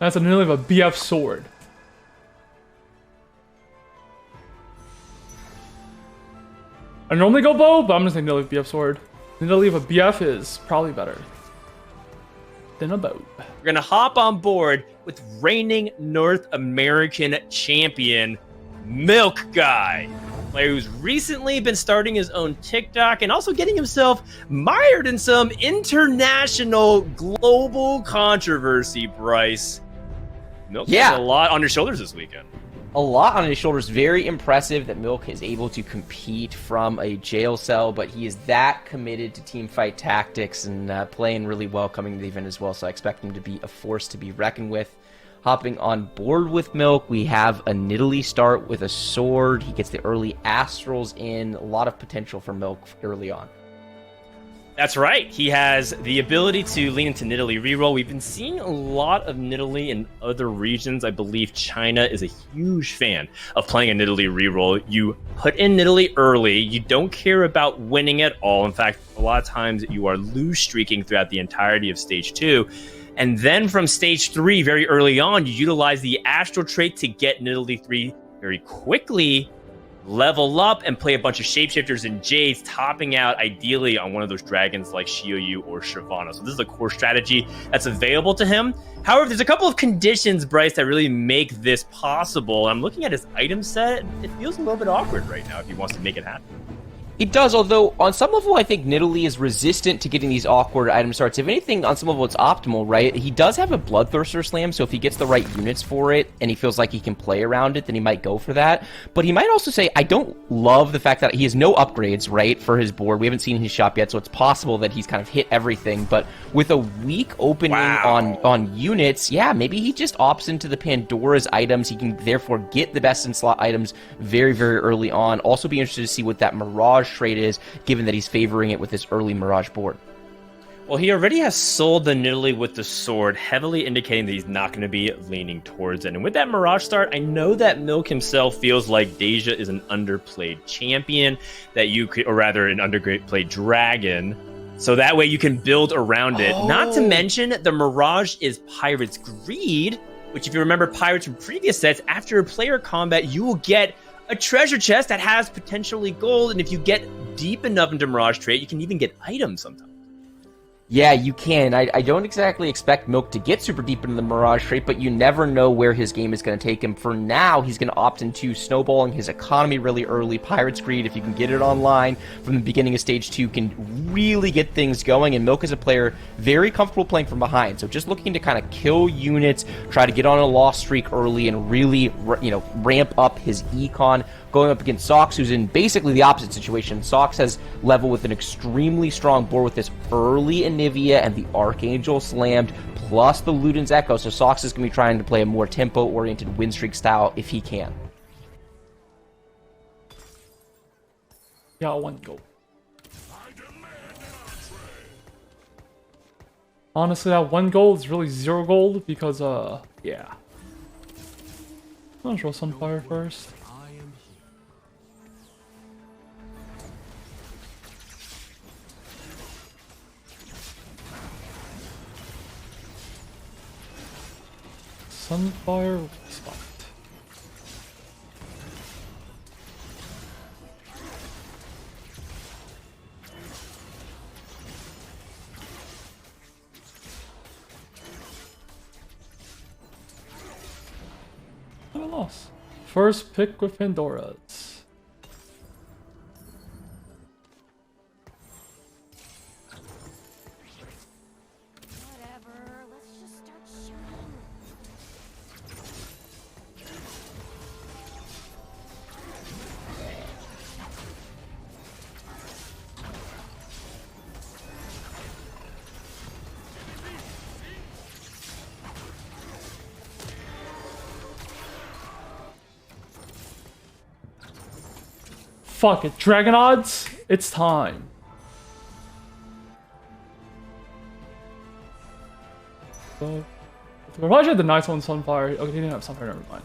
That's a nearly a BF sword. I normally go bow, but I'm just saying nearly BF sword. Nearly a BF is probably better than a bow. We're gonna hop on board with reigning North American champion, Milk Guy. Player who's recently been starting his own TikTok and also getting himself mired in some international global controversy, Bryce. Milk has a lot on his shoulders this weekend. A lot on his shoulders. Very impressive that Milk is able to compete from a jail cell, but he is that committed to teamfight tactics and playing really well coming to the event as well, so I expect him to be a force to be reckoned with. Hopping on board with Milk, we have a Nidalee start with a sword. He gets the early Astrals in. A lot of potential for Milk early on. That's right. He has the ability to lean into Nidalee reroll. We've been seeing a lot of Nidalee in other regions. I believe China is a huge fan of playing a Nidalee reroll. You put in Nidalee early. You don't care about winning at all. In fact, a lot of times you are lose streaking throughout the entirety of stage 2. And then from stage 3, very early on, you utilize the Astral trait to get Nidalee 3 very quickly, level up, and play a bunch of shapeshifters and Jades, topping out ideally on one of those dragons like Xiaoyu or Shyvana. So this is a core strategy that's available to him. However, there's a couple of conditions, Bryce, that really make this possible. I'm looking at his item set. It feels a little bit awkward right now if he wants to make it happen. It does, although on some level I think Nidalee is resistant to getting these awkward item starts. If anything, on some level it's optimal, right? He does have a Bloodthirster Slam, so if he gets the right units for it and he feels like he can play around it, then he might go for that. But he might also say, I don't love the fact that he has no upgrades, right, for his board. We haven't seen his shop yet, so it's possible that he's kind of hit everything. But with a weak opening on units, yeah, maybe he just opts into the Pandora's items. He can therefore get the best in slot items very, very early on. Also be interested to see what that Mirage trade is, given that he's favoring it with this early Mirage board. Well, he already has sold the Nidalee with the sword, heavily indicating that he's not going to be leaning towards it. And with that Mirage start, I know that Milk himself feels like Deja is an underplayed champion, that you could, or rather an underplayed dragon, so that way you can build around it. Not to mention, the Mirage is Pirate's Greed, which if you remember Pirates from previous sets, after a player combat, you will get a treasure chest that has potentially gold, and if you get deep enough into Mirage trait, you can even get items sometimes. Yeah, you can. I don't exactly expect Milk to get super deep into the Mirage trait, but you never know where his game is going to take him. For now, he's going to opt into snowballing his economy really early. Pirate's Greed, if you can get it online from the beginning of Stage 2, can really get things going, and Milk is a player very comfortable playing from behind. So just looking to kind of kill units, try to get on a loss streak early, and really, ramp up his econ. Going up against Sox, who's in basically the opposite situation. Sox has level with an extremely strong board with this early Anivia and the Archangel slammed, plus the Luden's Echo. So Sox is going to be trying to play a more tempo-oriented win streak style if he can. Yeah, 1 gold. Honestly, that 1 gold is really 0 gold because, yeah. I'll draw Sunfire first. Sunfire spot. I lost. First pick with Pandora's. Fuck it, Dragon Odds, it's time. So, I probably had the nice one Sunfire. Okay, he didn't have Sunfire, never mind.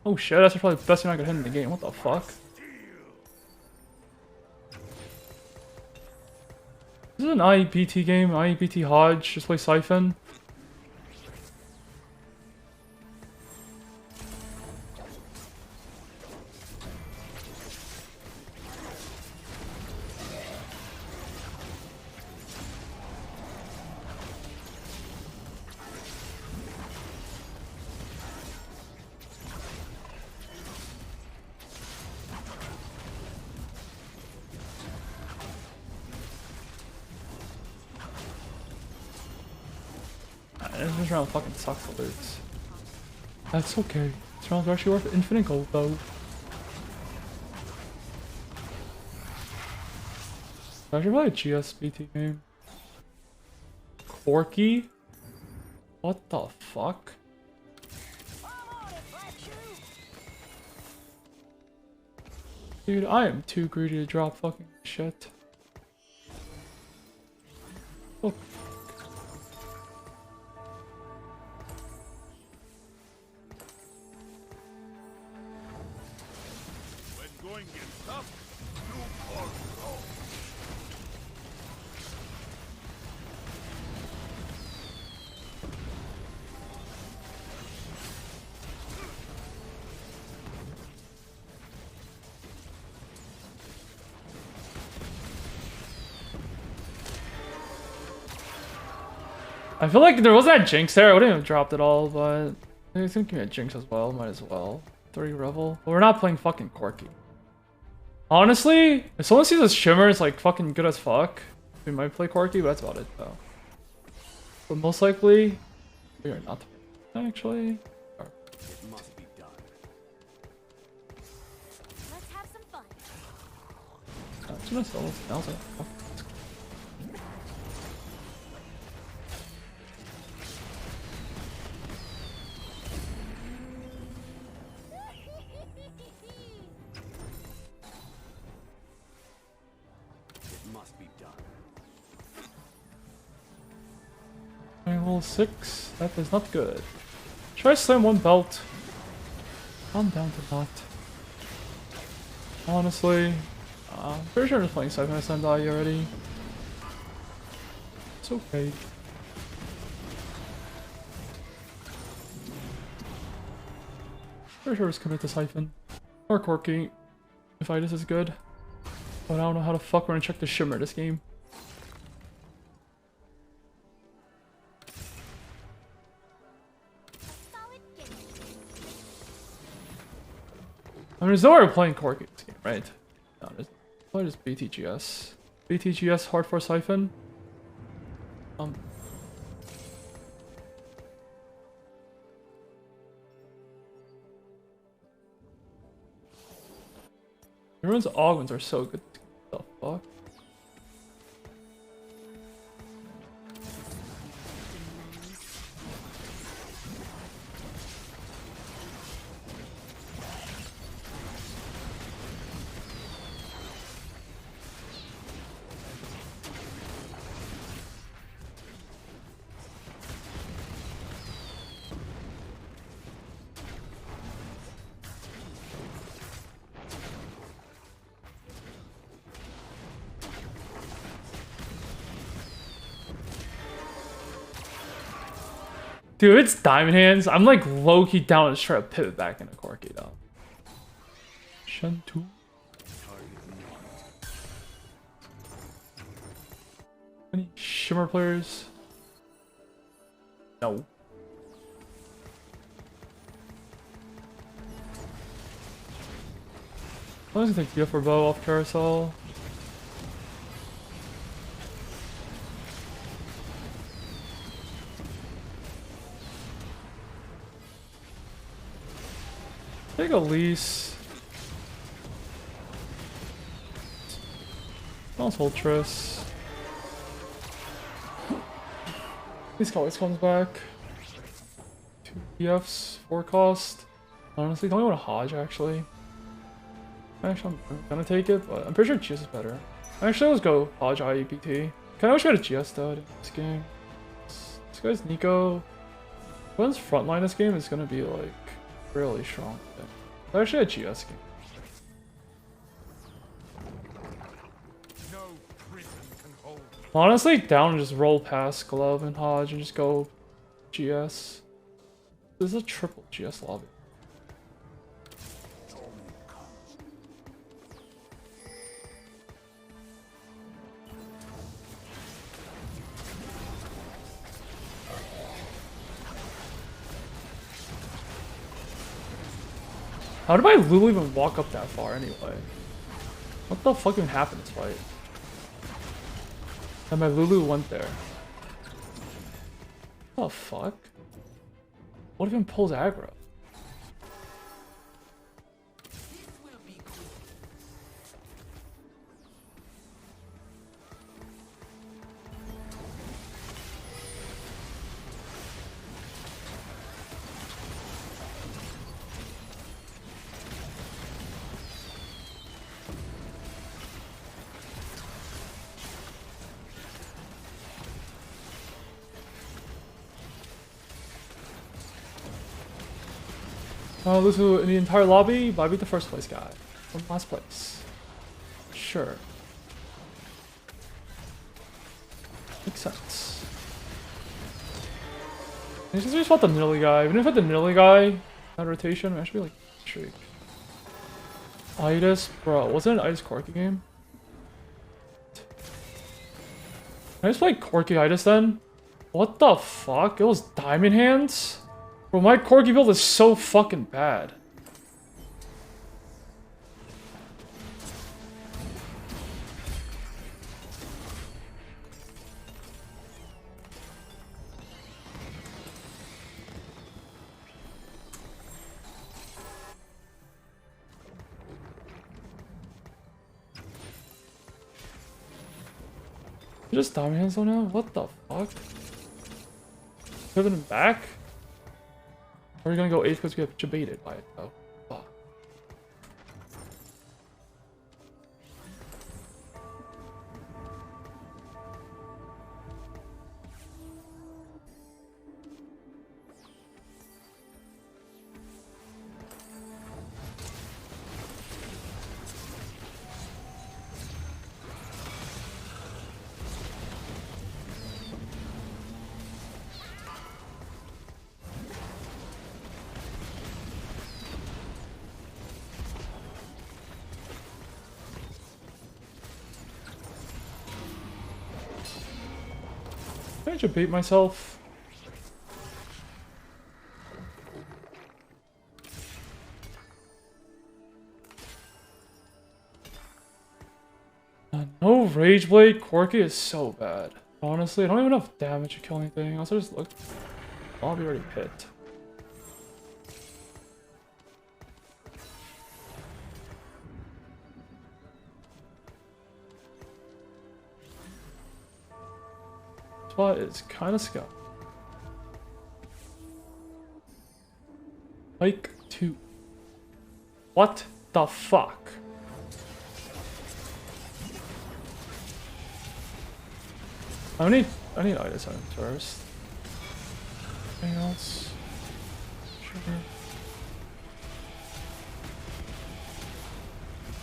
Oh shit, that's probably the best thing I could hit in the game. What the fuck? This is an IEPT game, IEPT Hodge, just play Siphon. And this round fucking sucks, alerts. That's okay. This round's actually worth infinite gold, though. I should play a GSBT game. Corki? What the fuck? Dude, I am too greedy to drop fucking shit. Oh. When going gets tough, you fall slow. I feel like there wasn't that Jinx there. I wouldn't have dropped it all, but I think we had Jinx as well. Might as well. 30 Revel. But we're not playing fucking Corki. Honestly, if someone sees this shimmer, it's like fucking good as fuck. We might play Corki, but that's about it though. But most likely, we are not actually. It must be done. Let's have some fun. It's gonna sell this now, so fuck. It must be done. Level 6. That is not good. Should I slam one belt? I'm down to not. Honestly, I'm pretty sure I'm just playing Siphon I slammed die already. It's okay. Pretty sure it's commit to Siphon. Or Corki. If I this is good. But I don't know how the fuck we're gonna check the shimmer this game. Solid game. I mean, there's no way we're playing Corki this game, right? No, there's probably just BTGS. BTGS hard for Siphon. Everyone's augments are so good. What the fuck? Dude, it's Diamond Hands. I'm like low-key down to try to pivot back into Corki though. Shentu. Any shimmer players? No. I was gonna take TF for bow off carousel. Take Elise. Let's hold Triss. These always comes back. 2 PFs, 4 cost. Honestly, don't want to Hodge actually. Actually, I'm gonna take it, but I'm pretty sure GS is better. Actually, let's go Hodge IEPT. Kinda wish we had a GS though in this game. This guy's Nico. One's frontline this game is gonna be like really strong. It's actually a GS game. No prison can hold me. Honestly, down and just roll past Glove and Hodge and just go GS. This is a triple GS lobby. How did my Lulu even walk up that far anyway? What the fuck even happened this fight? And my Lulu went there. The fuck? What even pulls aggro? Lose to the entire lobby, but I beat the first place guy from last place. Sure. Makes sense. Since we just fought the Nilly guy, even if I had the Nilly guy, that rotation, I should be like streak. Itis, bro, wasn't it an Itis Corki game? Can I just play Corki Itis then? What the fuck? It was Diamond Hands? Bro, my Corki build is so fucking bad. Just Diamond Hands though now? What the fuck? Pivoting back? Or are you gonna go 8th because we get debated by it though? Fuck. I should beat myself. No Rage Blade Corki is so bad. Honestly, I don't even have enough damage to kill anything. Also, just look. I'll be already hit. Spot is kind of scuffed. Like 2. What the fuck? I need Itis items first. Anything else? Sure.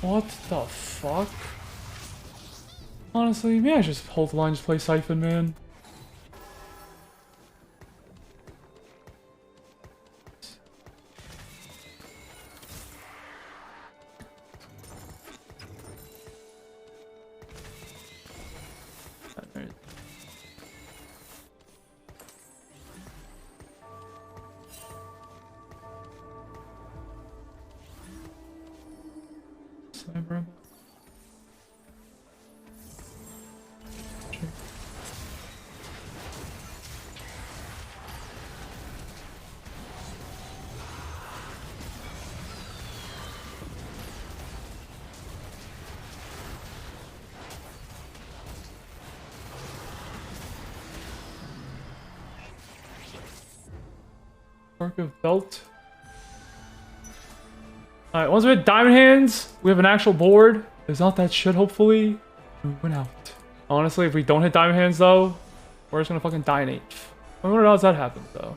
What the fuck? Honestly, maybe I just hold the line, just play Siphon, man. Sniper. Arc of Belt. Alright, once we hit Diamond Hands, we have an actual board. It's not that shit, hopefully. We went out. Honestly, if we don't hit Diamond Hands, though, we're just gonna fucking die in 8th. I wonder how else that happens, though.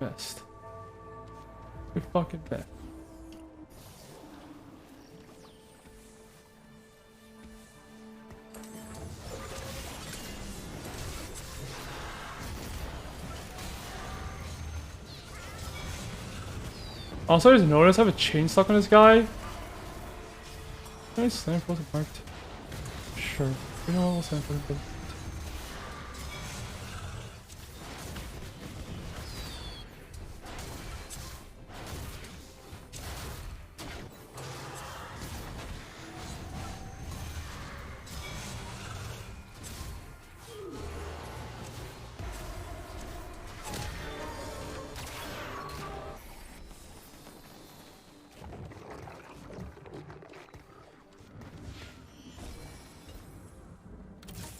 Missed. We fucking missed. Also, I just noticed I have a chain stuck on this guy. Nice snipe wasn't marked. Sure. You know what? We'll snipe wasn't marked.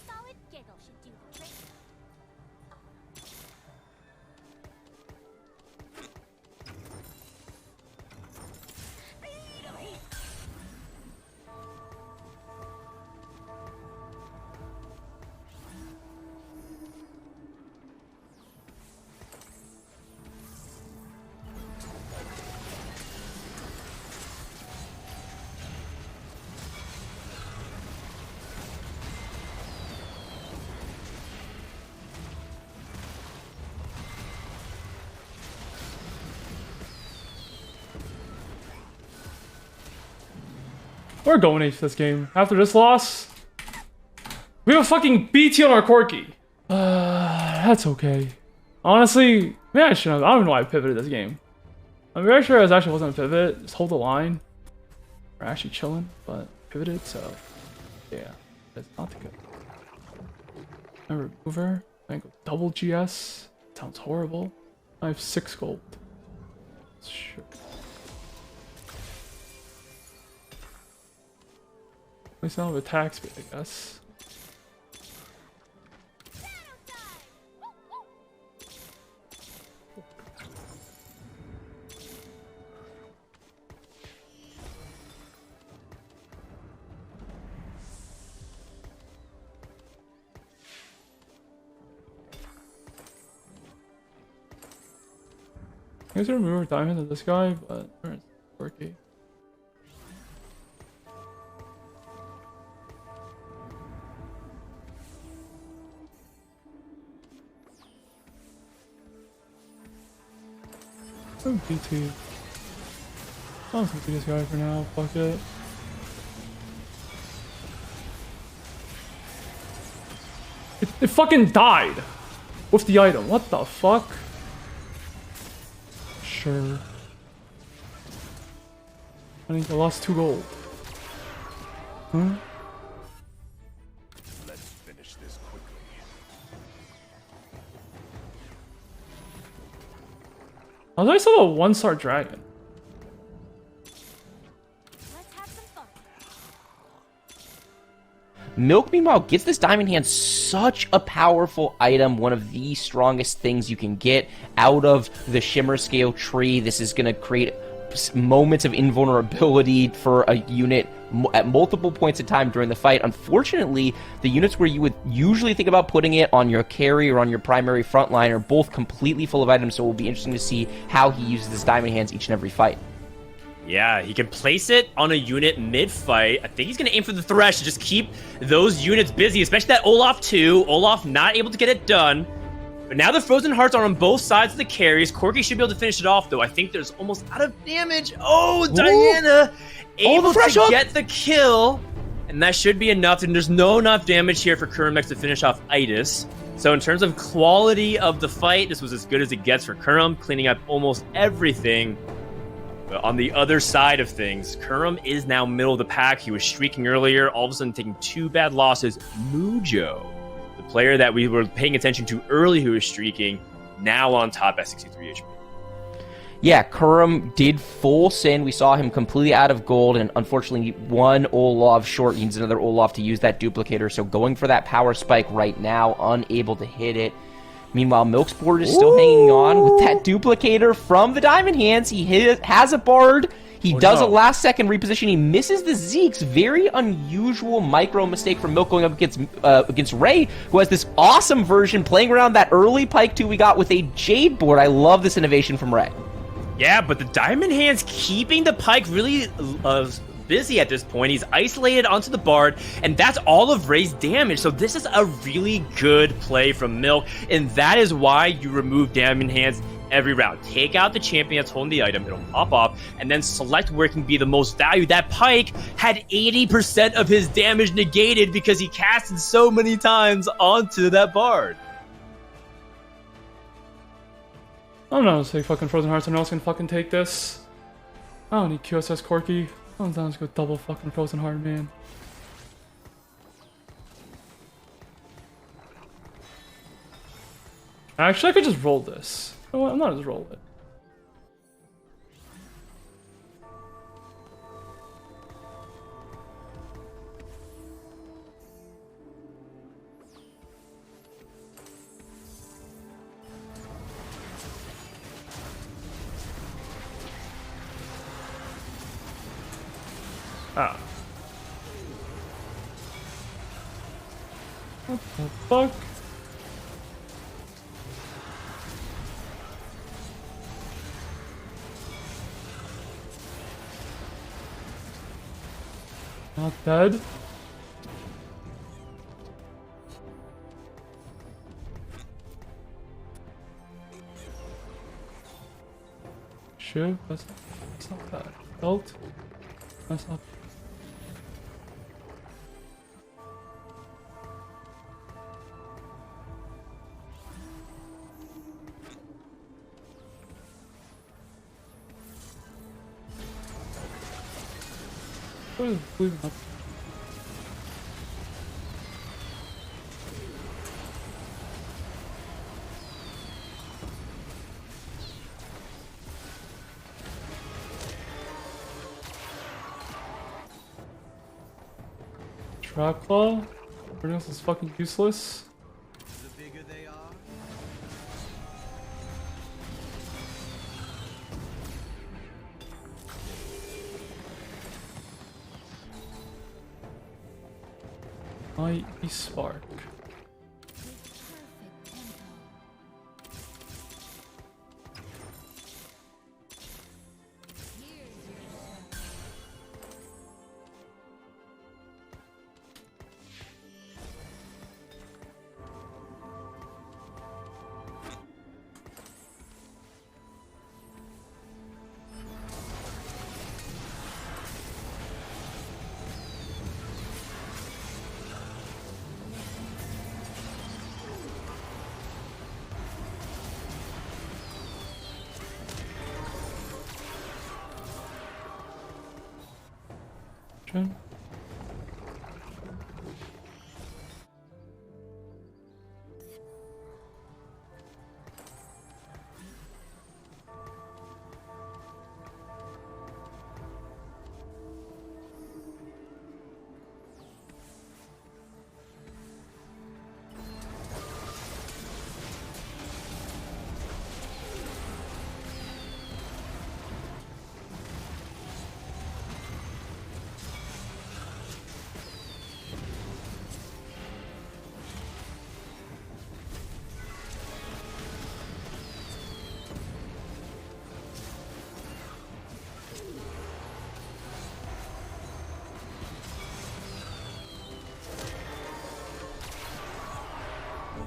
Solid giggle should do the trick. We're going H this game. After this loss, we have a fucking BT on our Corki. That's okay. Honestly, maybe I shouldn't have. I don't even know why I pivoted this game. I'm very sure it actually wasn't a pivot. Just hold the line. We're actually chilling, but pivoted, so yeah, that's not good. Remember mover? I think double GS. Sounds horrible. I have 6 gold. Sure. At least I don't have attack speed, I guess. I guess I remove diamond to this guy, but where's Corki? I'm BT. I'm gonna beat this guy for now, fuck it. It fucking died with the item. What the fuck? Sure. I think I lost 2 gold. Huh? Let's finish this quickly. I was still a 1-star dragon. Let's have some fun. Milk, meanwhile, gets this Diamond Hand such a powerful item, one of the strongest things you can get out of the Shimmer Scale tree. This is going to create moments of invulnerability for a unit at multiple points in time during the fight. Unfortunately, the units where you would usually think about putting it on your carry or on your primary front line are both completely full of items, so it will be interesting to see how he uses his Diamond Hands each and every fight. Yeah, he can place it on a unit mid-fight. I think he's going to aim for the Thresh to just keep those units busy, especially that Olaf too. Olaf not able to get it done. But now the Frozen Hearts are on both sides of the carries. Corki should be able to finish it off, though. I think there's almost out of damage. Oh, Diana able to get the kill. And that should be enough. And there's no enough damage here for Kurumx to finish off Itis. So in terms of quality of the fight, this was as good as it gets for Kurum, cleaning up almost everything. But on the other side of things, Kurum is now middle of the pack. He was streaking earlier, all of a sudden taking 2 bad losses. Mujo, the player that we were paying attention to early who was streaking, now on top at 63 HP. Yeah, Kurum did full send. We saw him completely out of gold, and unfortunately one Olaf short. He needs another Olaf to use that duplicator, so going for that power spike right now, unable to hit it. Meanwhile, Milksport is still hanging on with that duplicator from the Diamond Hands. He has a Bard. He does a last-second reposition. He misses the Zeke's. Very unusual micro mistake from Milk going up against Ray, who has this awesome version playing around that early Pike 2 we got with a Jade board. I love this innovation from Ray. Yeah, but the Diamond Hands keeping the Pike really busy at this point. He's isolated onto the Bard, and that's all of Ray's damage. So this is a really good play from Milk, and that is why you remove Diamond Hands every round. Take out the champion that's holding the item, it'll pop off, and then select where it can be the most value. That Pyke had 80% of his damage negated because he casted so many times onto that Bard. I'm not gonna say fucking Frozen Hearts. I know it's gonna fucking take this. I don't need QSS Corki. I'm down to go double fucking Frozen Heart, man. Actually, I could just roll this. You know what? I'm not just roll it. Ah. What the fuck? Not dead. Sure, that's not bad. Belt? That's not. What is bleeding up? Trap Claw? Everything else is fucking useless. The bigger they are, Mighty Spark. Turn.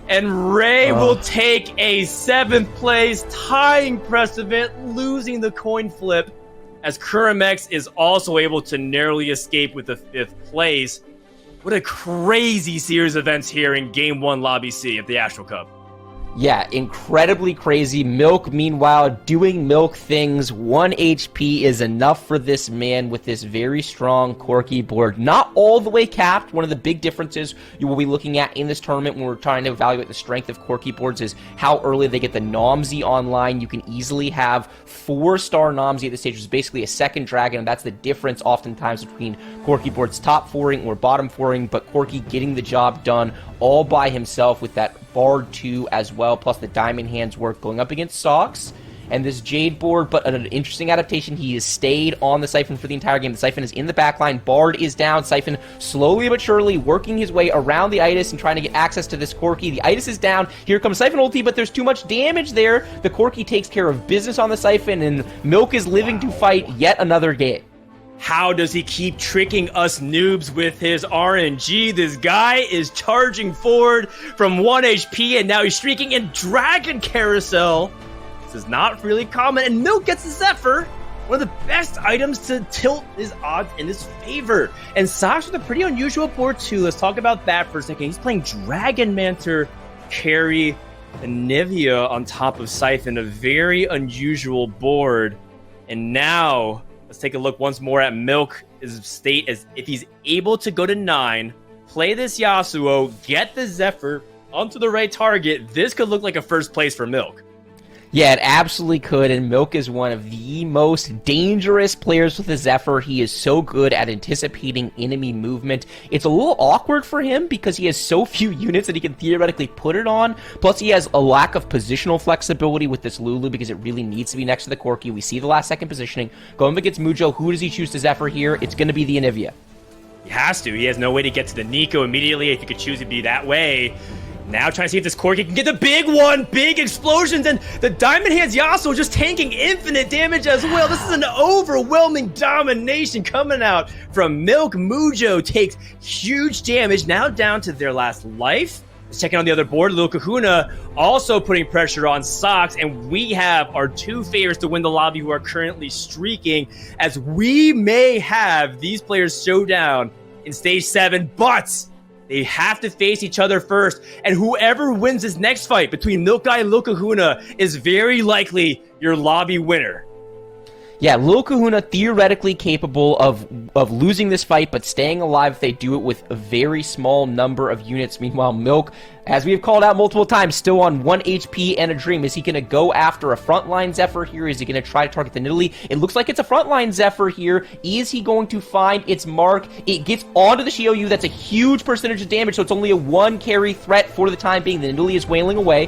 And Ray will take a 7th place, tying precedent, losing the coin flip, as Kurimex is also able to narrowly escape with the 5th place. What a crazy series of events here in Game 1 Lobby C of the Astral Cup. Yeah, incredibly crazy. Milk, meanwhile, doing Milk things. 1 HP is enough for this man with this very strong Corki board. Not all the way capped. One of the big differences you will be looking at in this tournament when we're trying to evaluate the strength of Corki boards is how early they get the Nomzi online. You can easily have 4-star Nomzi at this stage, which is basically a second dragon, and that's the difference oftentimes between Corki boards top 4ing or bottom 4ing, but Corki getting the job done all by himself with that Bard 2 as well, plus the Diamond Hands work going up against Socks and this Jade board, but an interesting adaptation. He has stayed on the Siphon for the entire game. The Siphon is in the backline. Bard is down. Siphon slowly but surely working his way around the Itis and trying to get access to this Corki. The Itis is down. Here comes Siphon ulti, but there's too much damage there. The Corki takes care of business on the Siphon, and Milk is living to fight yet another game. How does he keep tricking us noobs with his RNG? This guy is charging forward from 1 HP, and now he's streaking in Dragon Carousel. This is not really common, and Milk gets the Zephyr, one of the best items to tilt his odds in his favor. And Sox with a pretty unusual board too. Let's talk about that for a second. He's playing Dragon Manter, Carry, and Nivea on top of Siphon, a very unusual board. And now, let's take a look once more at Milk's state as if he's able to go to 9, play this Yasuo, get the Zephyr onto the right target. This could look like a first place for Milk. Yeah, it absolutely could, and Milk is one of the most dangerous players with the Zephyr. He is so good at anticipating enemy movement. It's a little awkward for him because he has so few units that he can theoretically put it on. Plus, he has a lack of positional flexibility with this Lulu because it really needs to be next to the Corki. We see the last second positioning. Going up against Mujo, who does he choose to Zephyr here? It's going to be the Anivia. He has to. He has no way to get to the Nico immediately. If he could choose, it'd be that way. Now trying to see if this Corki can get the big one. Big explosions, and the Diamond Hands Yasuo just tanking infinite damage as well. This is an overwhelming domination coming out from Milk. Mujo takes huge damage, now down to their last life. Let's check in on the other board. Lil Kahuna also putting pressure on Sox, and we have our 2 favorites to win the lobby who are currently streaking, as we may have these players showdown in stage 7, but they have to face each other first, and whoever wins this next fight between Milk Guy and Lil Kahuna is very likely your lobby winner. Yeah, Lil Kahuna theoretically capable of losing this fight, but staying alive if they do it with a very small number of units. Meanwhile, Milk, as we have called out multiple times, still on 1 HP and a dream. Is he going to go after a frontline Zephyr here? Is he going to try to target the Nidalee? It looks like it's a frontline Zephyr here. Is he going to find its mark? It gets onto the Shiou. That's a huge percentage of damage, so it's only a 1 carry threat for the time being. The Nidalee is wailing away.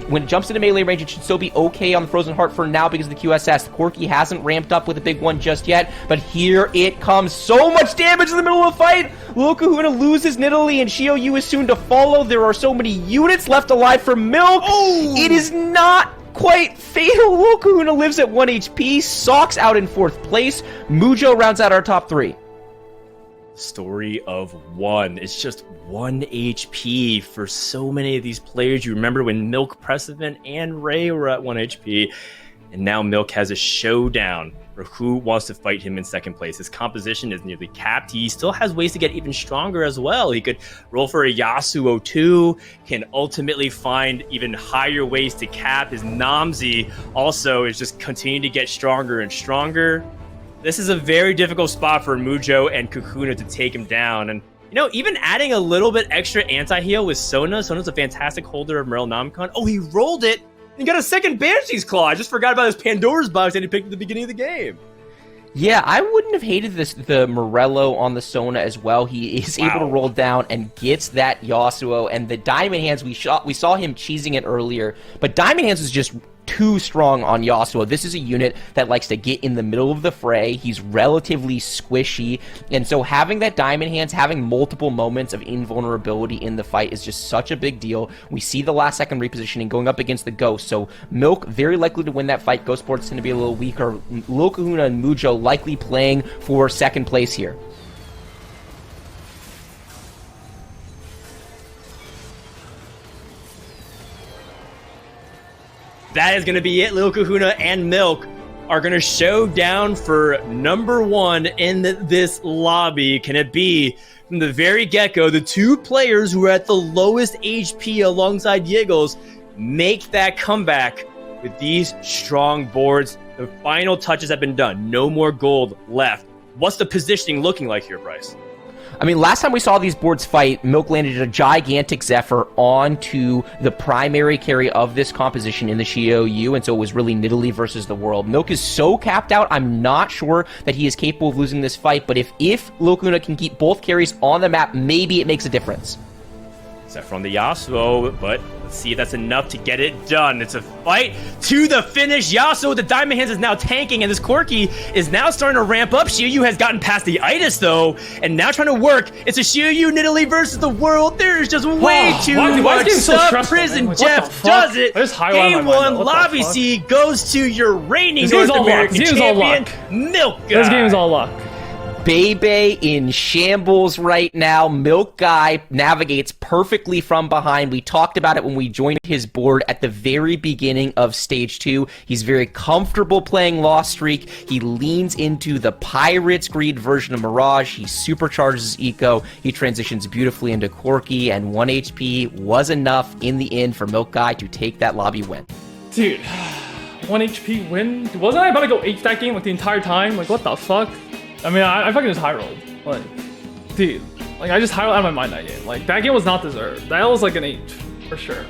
When it jumps into melee range, it should still be okay on the Frozen Heart for now because of the QSS. The Corki hasn't ramped up with a big one just yet, but here it comes. So much damage in the middle of the fight. Lil Kahuna loses Nidalee, and Shiou is soon to follow. There are so many units left alive for Milk. Oh! It is not quite fatal. Lil Kahuna lives at 1 HP. Sox out in 4th place. Mujo rounds out our top 3. Story of 1. It's just 1 HP for so many of these players. You remember when Milk, Precedent, and Ray were at 1 HP, and now Milk has a showdown for who wants to fight him in 2nd place. His composition is nearly capped. He still has ways to get even stronger as well. He could roll for a Yasuo 2, can ultimately find even higher ways to cap. His Namzi also is just continuing to get stronger and stronger. This is a very difficult spot for Mujo and Kahuna to take him down. And you know, even adding a little bit extra anti-heal with Sona. Sona's a fantastic holder of Morel Namcon. Oh, he rolled it! He got a 2nd Banshee's Claw. I just forgot about his Pandora's Box that he picked at the beginning of the game. Yeah, I wouldn't have hated the Morello on the Sona as well. He is able to roll down and gets that Yasuo. And the Diamond Hands, we saw him cheesing it earlier, but Diamond Hands is just too strong on Yasuo. This is a unit that likes to get in the middle of the fray. He's relatively squishy, and so having that Diamond Hands, having multiple moments of invulnerability in the fight is just such a big deal. We see the last second repositioning going up against the Ghost, so Milk very likely to win that fight. Ghost board's going to be a little weaker. Lil Kahuna and Mujo likely playing for 2nd place here. That is going to be it. Lil Kahuna and Milk are going to show down for number 1 in this lobby. Can it be, from the very get-go, the 2 players who are at the lowest HP alongside Yiggles make that comeback with these strong boards? The final touches have been done. No more gold left. What's the positioning looking like here, Bryce? I mean, last time we saw these boards fight, Milk landed a gigantic Zephyr onto the primary carry of this composition in the Shiou, and so it was really Nidalee versus the world. Milk is so capped out, I'm not sure that he is capable of losing this fight, but if Lil Kahuna can keep both carries on the map, maybe it makes a difference. Zephyr on the Yasuo, but let's see if that's enough to get it done. It's a fight to the finish. Yasuo with the Diamond Hands is now tanking, and this Corki is now starting to ramp up. Shiou has gotten past the itis, though, and now trying to work. It's a Shiou Nidalee versus the world. There's just way too much stuff. Prison Jeff does it. Game 1, Lobby C goes to your reigning North American champion, Milk Guy. This game is all luck. Bebe in shambles right now. Milk Guy navigates perfectly from behind. We talked about it when we joined his board at the very beginning of stage 2. He's very comfortable playing Lost Streak. He leans into the Pirates Greed version of Mirage. He supercharges Eco. He transitions beautifully into Corki, and 1 HP was enough in the end for Milk Guy to take that lobby win. Dude, 1 HP win? Wasn't I about to go H that game like the entire time? Like, what the fuck? I mean, I fucking just high rolled. Like, dude, like I just high rolled out of my mind that game. Like, that game was not deserved. That was like an H, for sure.